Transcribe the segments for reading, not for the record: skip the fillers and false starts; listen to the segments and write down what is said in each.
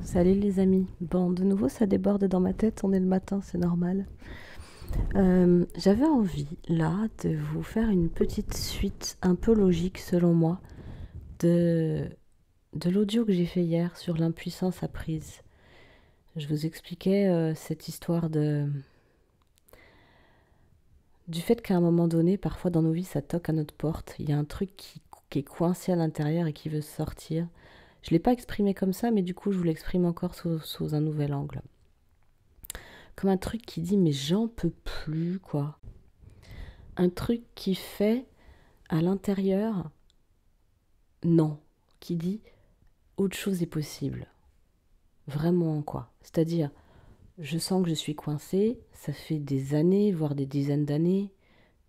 Salut les amis. Bon, de nouveau, ça déborde dans ma tête. On est le matin, c'est normal. J'avais envie, là, de vous faire une petite suite un peu logique, selon moi, de, de l'audio que j'ai fait hier sur l'impuissance apprise. Je vous expliquais cette histoire du fait qu'à un moment donné, parfois dans nos vies, ça toque à notre porte. Il y a un truc qui est coincé à l'intérieur et qui veut sortir. Je ne l'ai pas exprimé comme ça, mais du coup, je vous l'exprime encore sous un nouvel angle. Comme un truc qui dit mais j'en peux plus quoi. Un truc qui fait à l'intérieur non, qui dit autre chose est possible. Vraiment quoi. C'est-à-dire je sens que je suis coincée, ça fait des années, voire des dizaines d'années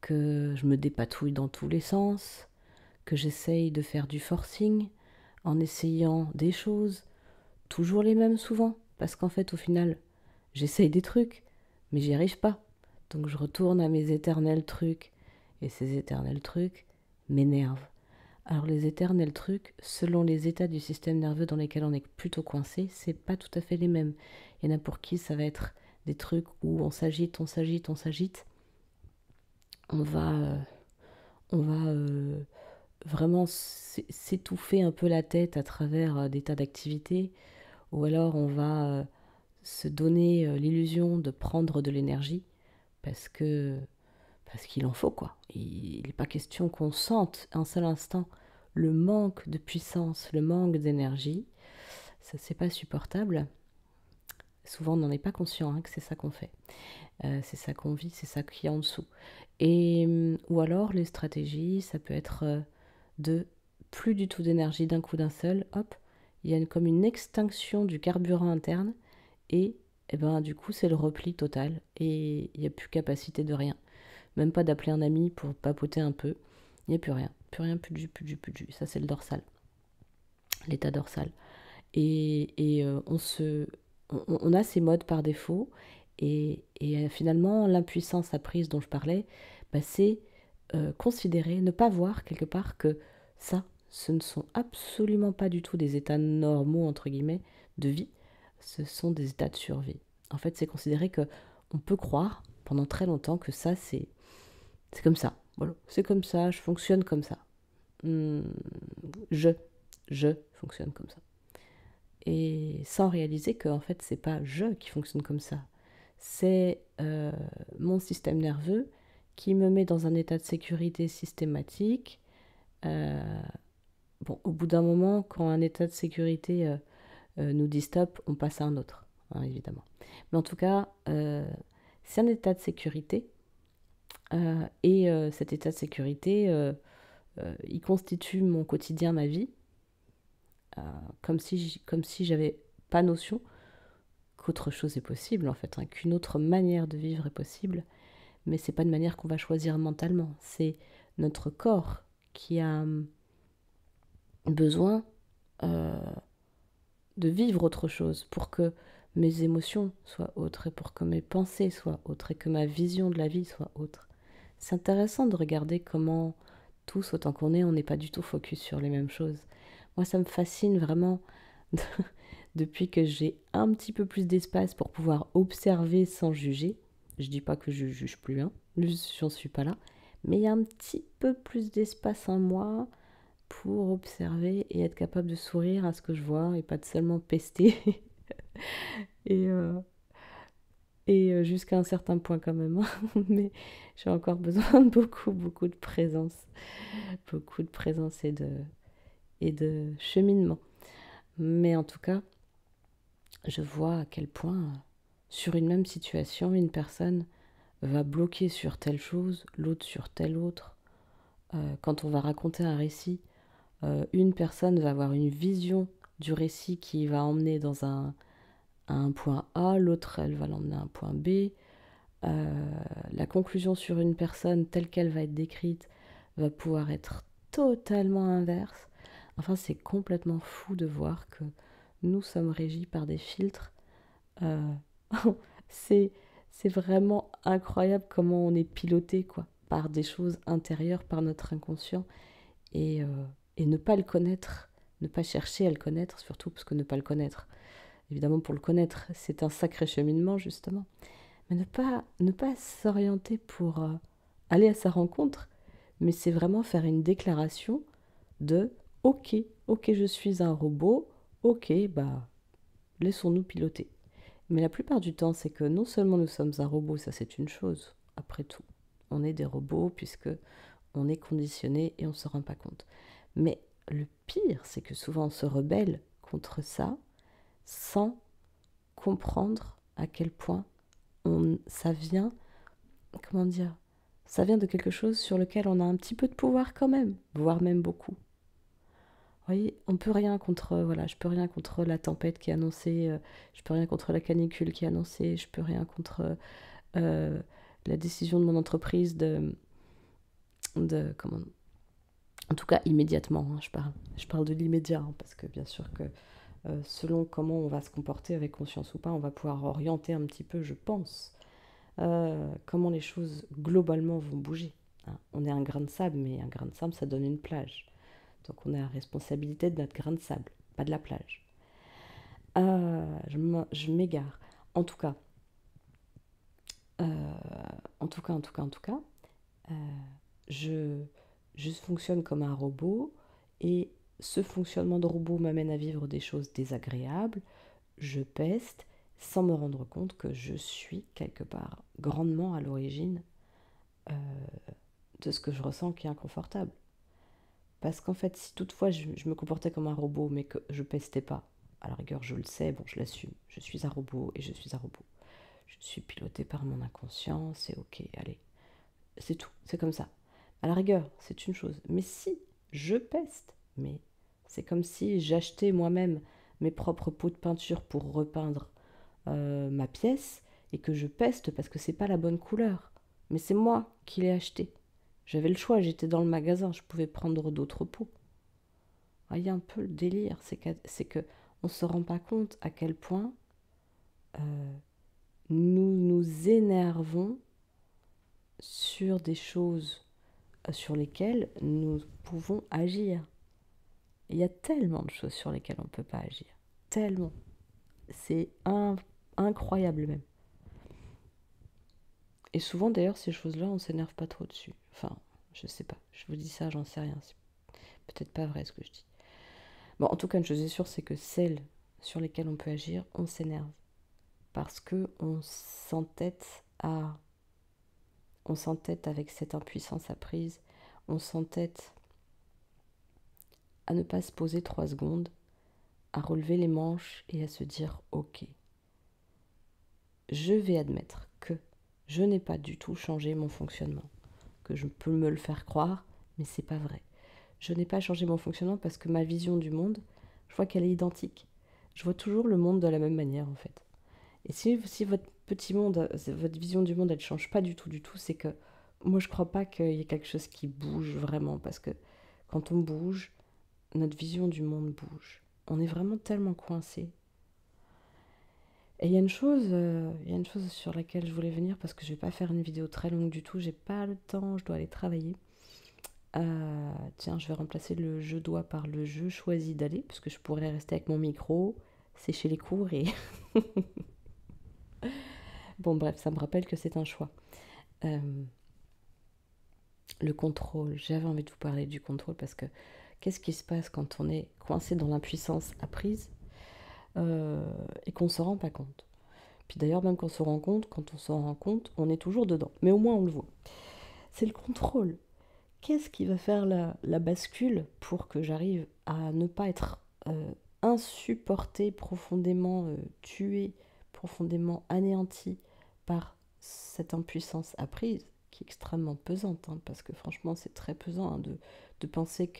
que je me dépatouille dans tous les sens, que j'essaye de faire du forcing en essayant des choses, toujours les mêmes souvent, parce qu'en fait au final j'essaye des trucs, mais j'y arrive pas. Donc je retourne à mes éternels trucs. Et ces éternels trucs m'énervent. Alors les éternels trucs, selon les états du système nerveux dans lesquels on est plutôt coincé, c'est pas tout à fait les mêmes. Il y en a pour qui ça va être des trucs où on s'agite, on s'agite, on s'agite. On va, on va vraiment s'étouffer un peu la tête à travers des tas d'activités. Ou alors on va se donner l'illusion de prendre de l'énergie parce que parce qu'il en faut quoi. Il n'est pas question qu'on sente un seul instant le manque de puissance, le manque d'énergie. Ça c'est pas supportable. Souvent on n'en est pas conscient hein, que c'est ça qu'on fait. C'est ça qu'on vit, c'est ça qui est en dessous. Et ou alors les stratégies, ça peut être de plus du tout d'énergie d'un coup d'un seul, hop, il y a comme une extinction du carburant interne et, eh ben, du coup c'est le repli total et il n'y a plus capacité de rien. Même pas d'appeler un ami pour papoter un peu. Il n'y a plus rien. Plus rien, plus de jus, plus de jus, plus de jus. Ça, c'est le dorsal. L'état dorsal. On a ces modes par défaut. Finalement, l'impuissance apprise dont je parlais, bah, c'est considérer, ne pas voir quelque part que ça, ce ne sont absolument pas du tout des états normaux, entre guillemets, de vie. Ce sont des états de survie. En fait, c'est considérer que on peut croire pendant très longtemps que ça, c'est comme ça. Voilà. C'est comme ça, je fonctionne comme ça. Hmm, je, je fonctionne comme ça. Et sans réaliser que en fait, c'est pas je qui fonctionne comme ça. C'est mon système nerveux qui me met dans un état de sécurité systématique. Euh, bon, au bout d'un moment, quand un état de sécurité nous dit stop, on passe à un autre, hein, évidemment. Mais en tout cas, c'est un état de sécurité. Cet état de sécurité, il constitue mon quotidien, ma vie, comme si j'avais pas notion qu'autre chose est possible, en fait, hein, qu'une autre manière de vivre est possible. Mais c'est pas une manière qu'on va choisir mentalement. C'est notre corps qui a besoin euh, de vivre autre chose pour que mes émotions soient autres et pour que mes pensées soient autres et que ma vision de la vie soit autre. C'est intéressant de regarder comment tous, autant qu'on est, on n'est pas du tout focus sur les mêmes choses. Moi, ça me fascine vraiment depuis que j'ai un petit peu plus d'espace pour pouvoir observer sans juger. Je dis pas que je juge plus, hein, j'en suis pas là, mais il y a un petit peu plus d'espace en moi pour observer et être capable de sourire à ce que je vois et pas de seulement pester. et euh, Jusqu'à un certain point quand même, hein. Mais j'ai encore besoin de beaucoup beaucoup de présence et de cheminement. Mais en tout cas, je vois à quel point, sur une même situation, une personne va bloquer sur telle chose, l'autre sur telle autre. Quand on va raconter un récit, une personne va avoir une vision du récit qui va emmener à un point A, l'autre, elle va l'emmener à un point B. La conclusion sur une personne telle qu'elle va être décrite va pouvoir être totalement inverse. Enfin, c'est complètement fou de voir que nous sommes régis par des filtres. Euh, c'est, c'est vraiment incroyable comment on est piloté quoi, par des choses intérieures, par notre inconscient. Et, euh, et ne pas le connaître, ne pas chercher à le connaître, surtout parce que ne pas le connaître, évidemment pour le connaître, c'est un sacré cheminement justement. Mais ne pas s'orienter pour aller à sa rencontre, mais c'est vraiment faire une déclaration de ok, ok, je suis un robot, ok, bah laissons-nous piloter. Mais la plupart du temps, c'est que non seulement nous sommes un robot, ça c'est une chose, après tout. On est des robots puisque on est conditionné et on ne se rend pas compte. Mais le pire, c'est que souvent on se rebelle contre ça sans comprendre à quel point ça vient, comment dire, ça vient de quelque chose sur lequel on a un petit peu de pouvoir quand même, voire même beaucoup. Vous voyez, on peut rien contre, voilà, je peux rien contre la tempête qui est annoncée, je peux rien contre la canicule qui est annoncée, je peux rien contre euh, la décision de mon entreprise comment, en tout cas immédiatement, hein, je parle de l'immédiat, hein, parce que bien sûr que selon comment on va se comporter avec conscience ou pas, on va pouvoir orienter un petit peu, je pense, comment les choses globalement vont bouger. Hein. On est un grain de sable, mais un grain de sable, ça donne une plage. Donc on a la responsabilité de notre grain de sable, pas de la plage. Je m'égare. En tout cas, euh, je, je fonctionne comme un robot et ce fonctionnement de robot m'amène à vivre des choses désagréables. Je peste sans me rendre compte que je suis quelque part grandement à l'origine euh, de ce que je ressens qui est inconfortable. Parce qu'en fait, si toutefois je me comportais comme un robot mais que je pestais pas, à la rigueur je le sais, bon je l'assume, je suis un robot et je suis un robot. Je suis piloté par mon inconscient, c'est ok, allez, c'est tout, c'est comme ça. À la rigueur, c'est une chose. Mais si je peste, mais c'est comme si j'achetais moi-même mes propres pots de peinture pour repeindre ma pièce et que je peste parce que c'est pas la bonne couleur. Mais c'est moi qui l'ai acheté. J'avais le choix, j'étais dans le magasin, je pouvais prendre d'autres pots. Ah, il y a un peu le délire, c'est que on se rend pas compte à quel point euh, nous nous énervons sur des choses sur lesquelles nous pouvons agir. Il y a tellement de choses sur lesquelles on ne peut pas agir. Tellement. C'est incroyable même. Et souvent d'ailleurs, ces choses-là, on ne s'énerve pas trop dessus. Enfin, je sais pas. Je vous dis ça, j'en sais rien. C'est peut-être pas vrai ce que je dis. Bon, en tout cas, une chose est sûre, c'est que celles sur lesquelles on peut agir, on s'énerve. Parce que on s'entête avec cette impuissance apprise. On s'entête à ne pas se poser 3 secondes, à relever les manches et à se dire ok, je vais admettre que je n'ai pas du tout changé mon fonctionnement, que je peux me le faire croire, mais c'est pas vrai. Je n'ai pas changé mon fonctionnement parce que ma vision du monde, je vois qu'elle est identique. Je vois toujours le monde de la même manière en fait. Et si votre petit monde, votre vision du monde, elle change pas du tout, c'est que moi je crois pas qu'il y ait quelque chose qui bouge vraiment parce que quand on bouge, notre vision du monde bouge. On est vraiment tellement coincé. Et il y a une chose sur laquelle je voulais venir parce que je vais pas faire une vidéo très longue du tout, j'ai pas le temps, je dois aller travailler. Tiens, je vais remplacer le je dois par le je choisis d'aller parce que je pourrais rester avec mon micro, sécher les cours et bon bref, ça me rappelle que c'est un choix. Euh, le contrôle, j'avais envie de vous parler du contrôle parce que qu'est-ce qui se passe quand on est coincé dans l'impuissance apprise et qu'on ne se rend pas compte. Puis d'ailleurs, même quand on s'en rend compte, on est toujours dedans. Mais au moins, on le voit. C'est le contrôle. Qu'est-ce qui va faire la bascule pour que j'arrive à ne pas être insupporté, profondément tué, profondément anéanti par cette impuissance apprise, qui est extrêmement pesante, hein, parce que franchement, c'est très pesant hein, de penser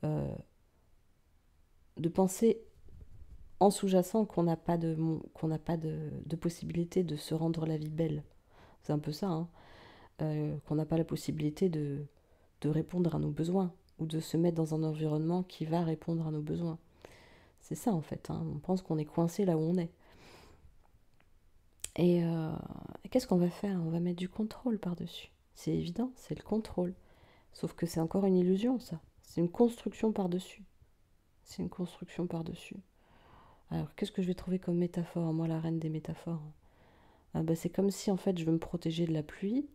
euh, de penser en sous-jacent qu'on n'a pas de possibilité de se rendre la vie belle. C'est un peu ça, hein. Qu'on n'a pas la possibilité de répondre à nos besoins ou de se mettre dans un environnement qui va répondre à nos besoins. C'est ça en fait, hein. On pense qu'on est coincé là où on est. Et qu'est-ce qu'on va faire? On va mettre du contrôle par-dessus. C'est évident, c'est le contrôle. Sauf que c'est encore une illusion, ça. C'est une construction par-dessus. C'est une construction par-dessus. Alors, qu'est-ce que je vais trouver comme métaphore, moi, la reine des métaphores? Ah, bah, c'est comme si, en fait, je veux me protéger de la pluie,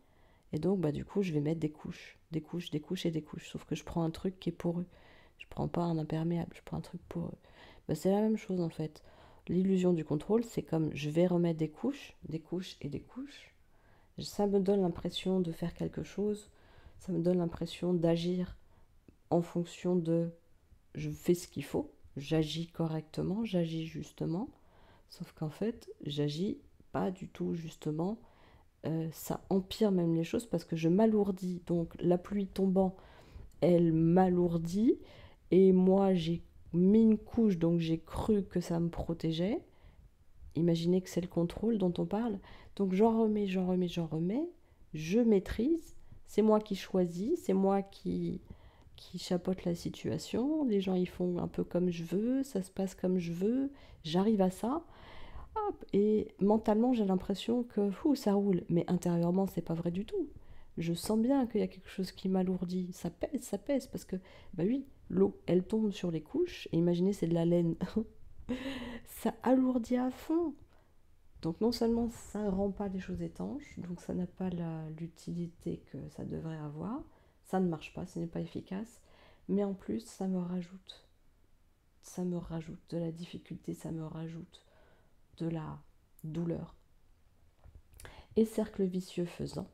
et donc, bah, du coup, je vais mettre des couches, des couches, des couches et des couches. Sauf que je prends un truc qui est poreux. Je prends pas un imperméable, je prends un truc poreux. Bah, c'est la même chose, en fait. L'illusion du contrôle, c'est comme je vais remettre des couches et des couches. Ça me donne l'impression de faire quelque chose, ça me donne l'impression d'agir en fonction de je fais ce qu'il faut, j'agis correctement, j'agis justement, sauf qu'en fait, j'agis pas du tout justement. Ça empire même les choses parce que je m'alourdis. Donc la pluie tombant, elle m'alourdit et moi j'ai mis une couche, donc j'ai cru que ça me protégeait. Imaginez que c'est le contrôle dont on parle. Donc j'en remets, j'en remets, j'en remets. Je maîtrise. C'est moi qui choisis. C'est moi qui chapeaute la situation. Les gens ils font un peu comme je veux. Ça se passe comme je veux. J'arrive à ça. Hop, et mentalement j'ai l'impression que fou, ça roule. Mais intérieurement c'est pas vrai du tout. Je sens bien qu'il y a quelque chose qui m'alourdit. Ça pèse parce que, bah oui, l'eau elle tombe sur les couches. Et imaginez c'est de la laine. Ça alourdit à fond. Donc non seulement ça ne rend pas les choses étanches, donc ça n'a pas l'utilité que ça devrait avoir, ça ne marche pas, ce n'est pas efficace, mais en plus ça me rajoute de la difficulté, ça me rajoute de la douleur. Et cercle vicieux faisant,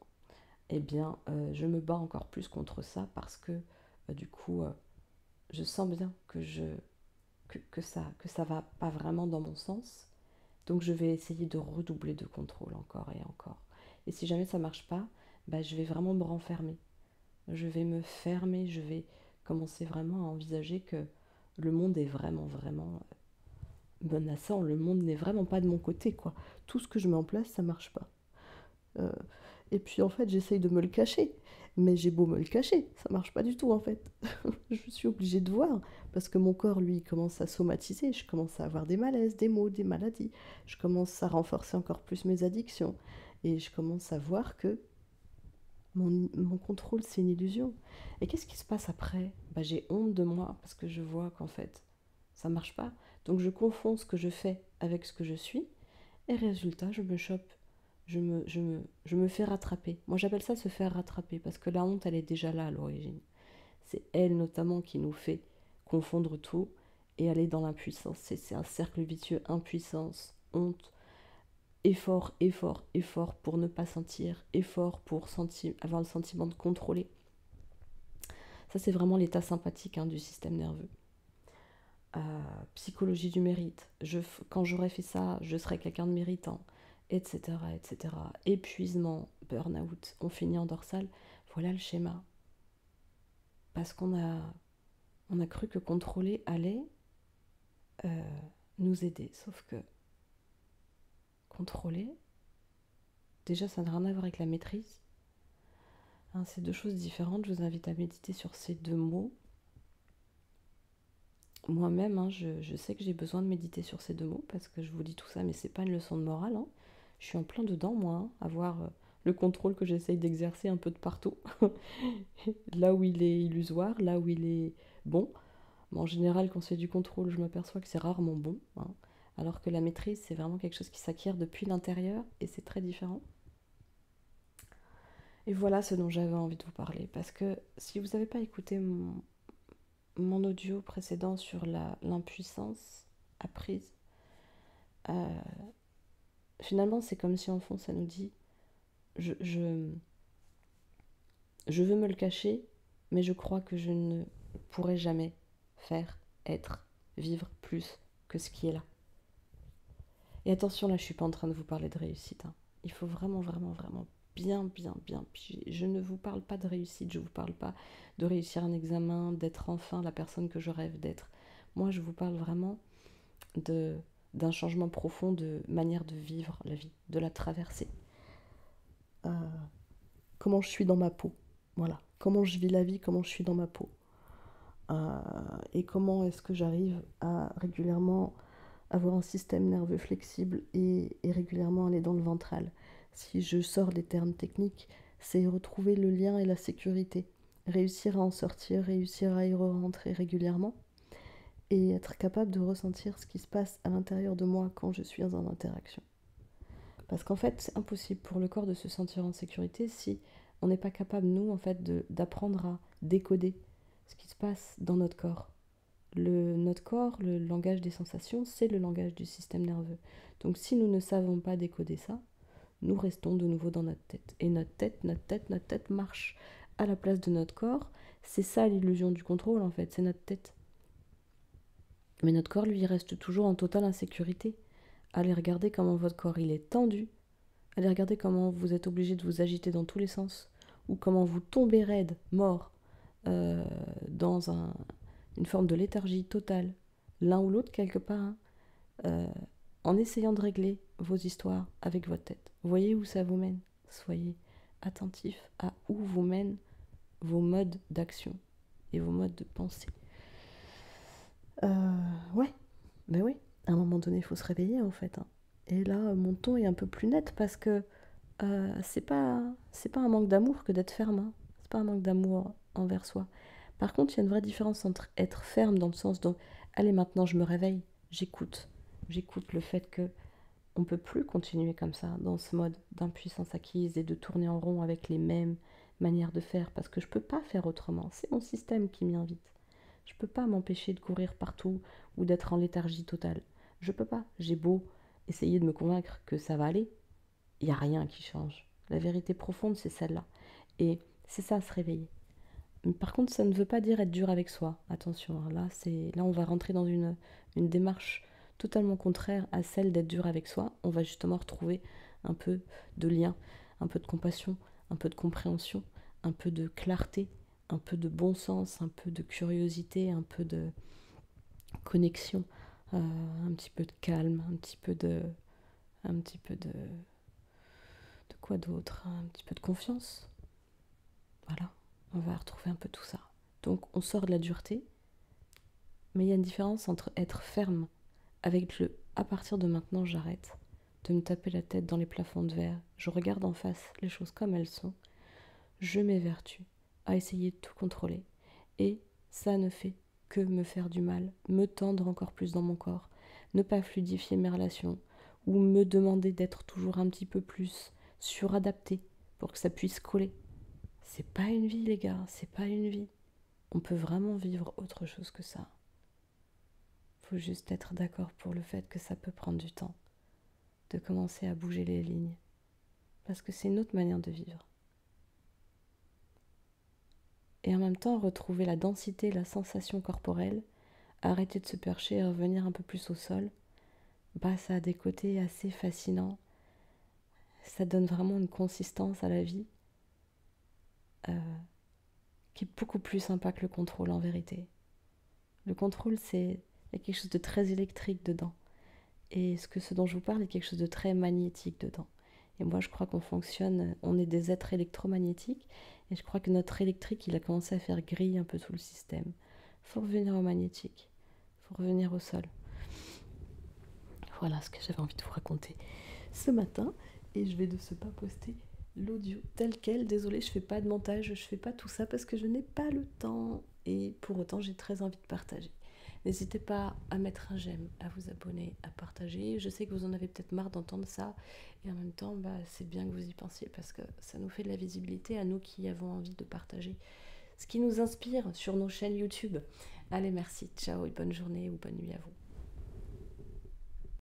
eh bien je me bats encore plus contre ça parce que du coup je sens bien que ça va pas vraiment dans mon sens. Donc je vais essayer de redoubler de contrôle encore et encore. Et si jamais ça marche pas, bah, je vais vraiment me renfermer. Je vais me fermer, je vais commencer vraiment à envisager que le monde est vraiment, vraiment menaçant. Le monde n'est vraiment pas de mon côté, quoi. Tout ce que je mets en place, ça marche pas. Euh, et puis en fait, j'essaye de me le cacher. Mais j'ai beau me le cacher, ça marche pas du tout en fait. Je suis obligée de voir parce que mon corps, lui, commence à somatiser. Je commence à avoir des malaises, des maux, des maladies. Je commence à renforcer encore plus mes addictions. Et je commence à voir que mon contrôle, c'est une illusion. Et qu'est-ce qui se passe après? Bah, j'ai honte de moi parce que je vois qu'en fait, ça marche pas. Donc je confonds ce que je fais avec ce que je suis. Et résultat, je me chope. Je me fais rattraper. Moi, j'appelle ça se faire rattraper parce que la honte, elle est déjà là à l'origine. C'est elle notamment qui nous fait confondre tout et aller dans l'impuissance. C'est un cercle vicieux, impuissance, honte, effort, effort, effort pour ne pas sentir, effort pour avoir le sentiment de contrôler. Ça, c'est vraiment l'état sympathique du système nerveux. Psychologie du mérite. Quand j'aurais fait ça, je serais quelqu'un de méritant, etc., etc. Épuisement, burn-out, on finit en dorsale. Voilà le schéma. Parce on a cru que contrôler allait nous aider. Sauf que contrôler, déjà, ça n'a rien à voir avec la maîtrise. C'est deux choses différentes. Je vous invite à méditer sur ces deux mots. Moi-même, je sais que j'ai besoin de méditer sur ces deux mots parce que je vous dis tout ça, mais c'est pas une leçon de morale. Je suis en plein dedans, moi, avoir le contrôle que j'essaye d'exercer un peu de partout. Là où il est illusoire, là où il est bon. Mais en général, quand c'est du contrôle, je m'aperçois que c'est rarement bon. Alors que la maîtrise, c'est vraiment quelque chose qui s'acquiert depuis l'intérieur et c'est très différent. Et voilà ce dont j'avais envie de vous parler. Parce que si vous n'avez pas écouté mon audio précédent sur l'impuissance apprise, euh, finalement, c'est comme si en fond, ça nous dit je, je, je veux me le cacher, mais je crois que je ne pourrai jamais faire, être, vivre plus que ce qui est là. Et attention, là, je suis pas en train de vous parler de réussite. Il faut vraiment, vraiment, vraiment bien, bien, bien piger. Je ne vous parle pas de réussite, je ne vous parle pas de réussir un examen, d'être enfin la personne que je rêve d'être. Moi, je vous parle vraiment d'un changement profond de manière de vivre la vie, de la traverser. Euh, comment je suis dans ma peau. Voilà. Comment je vis la vie, comment je suis dans ma peau. Et comment est-ce que j'arrive à régulièrement avoir un système nerveux flexible et régulièrement aller dans le ventral. Si je sors des termes techniques, c'est retrouver le lien et la sécurité. Réussir à en sortir, réussir à y rentrer régulièrement. et être capable de ressentir ce qui se passe à l'intérieur de moi quand je suis en interaction. Parce qu'en fait, c'est impossible pour le corps de se sentir en sécurité si on n'est pas capable, nous, en fait, d'apprendre à décoder ce qui se passe dans notre corps. Notre corps, le langage des sensations, c'est le langage du système nerveux. Donc si nous ne savons pas décoder ça, nous restons de nouveau dans notre tête. Et notre tête marche à la place de notre corps. C'est ça l'illusion du contrôle, en fait, c'est notre tête. Mais notre corps, lui, reste toujours en totale insécurité. Allez regarder comment votre corps il est tendu. Allez regarder comment vous êtes obligé de vous agiter dans tous les sens. Ou comment vous tombez raide, mort, dans une forme de léthargie totale. L'un ou l'autre, quelque part. Hein, euh, en essayant de régler vos histoires avec votre tête. Voyez où ça vous mène. Soyez attentif à où vous mènent vos modes d'action et vos modes de pensée. Ouais, ben oui, à un moment donné, il faut se réveiller en fait. Hein. Et là, mon ton est un peu plus net parce que c'est pas un manque d'amour que d'être ferme. Hein. C'est pas un manque d'amour envers soi. Par contre, il y a une vraie différence entre être ferme dans le sens de allez, maintenant je me réveille, j'écoute. J'écoute le fait que on peut plus continuer comme ça, dans ce mode d'impuissance acquise et de tourner en rond avec les mêmes manières de faire parce que je peux pas faire autrement. C'est mon système qui m'y invite. Je peux pas m'empêcher de courir partout ou d'être en léthargie totale. Je peux pas. J'ai beau essayer de me convaincre que ça va aller, il n'y a rien qui change. La vérité profonde, c'est celle-là. Et c'est ça, se réveiller. Par contre, ça ne veut pas dire être dur avec soi. Attention, hein, là, on va rentrer dans une démarche totalement contraire à celle d'être dur avec soi. On va justement retrouver un peu de lien, un peu de compassion, un peu de compréhension, un peu de clarté, un peu de bon sens, un peu de curiosité, un peu de connexion, un petit peu de calme, un petit peu de quoi d'autre, un petit peu de confiance. Voilà, on va retrouver un peu tout ça. Donc on sort de la dureté, mais il y a une différence entre être ferme avec le à partir de maintenant j'arrête de me taper la tête dans les plafonds de verre, je regarde en face les choses comme elles sont, je m'évertue à essayer de tout contrôler. Et ça ne fait que me faire du mal, me tendre encore plus dans mon corps, ne pas fluidifier mes relations, ou me demander d'être toujours un petit peu plus suradapté pour que ça puisse coller. C'est pas une vie, les gars, c'est pas une vie. On peut vraiment vivre autre chose que ça. Faut juste être d'accord pour le fait que ça peut prendre du temps de commencer à bouger les lignes. Parce que c'est une autre manière de vivre. Et en même temps, retrouver la densité, la sensation corporelle, arrêter de se percher et revenir un peu plus au sol, bah ça a des côtés assez fascinants. Ça donne vraiment une consistance à la vie qui est beaucoup plus sympa que le contrôle en vérité. Le contrôle, il y a quelque chose de très électrique dedans. Et ce dont je vous parle est quelque chose de très magnétique dedans. Et moi, je crois qu'on fonctionne, on est des êtres électromagnétiques, et je crois que notre électrique, il a commencé à faire griller un peu tout le système. Il faut revenir au magnétique, il faut revenir au sol. Voilà ce que j'avais envie de vous raconter ce matin, et je vais de ce pas poster l'audio tel quel. Désolée, je fais pas de montage, je fais pas tout ça parce que je n'ai pas le temps, et pour autant, j'ai très envie de partager. N'hésitez pas à mettre un j'aime, à vous abonner, à partager. Je sais que vous en avez peut-être marre d'entendre ça. Et en même temps, c'est bien que vous y pensiez parce que ça nous fait de la visibilité à nous qui avons envie de partager ce qui nous inspire sur nos chaînes YouTube. Allez, merci, ciao et bonne journée ou bonne nuit à vous.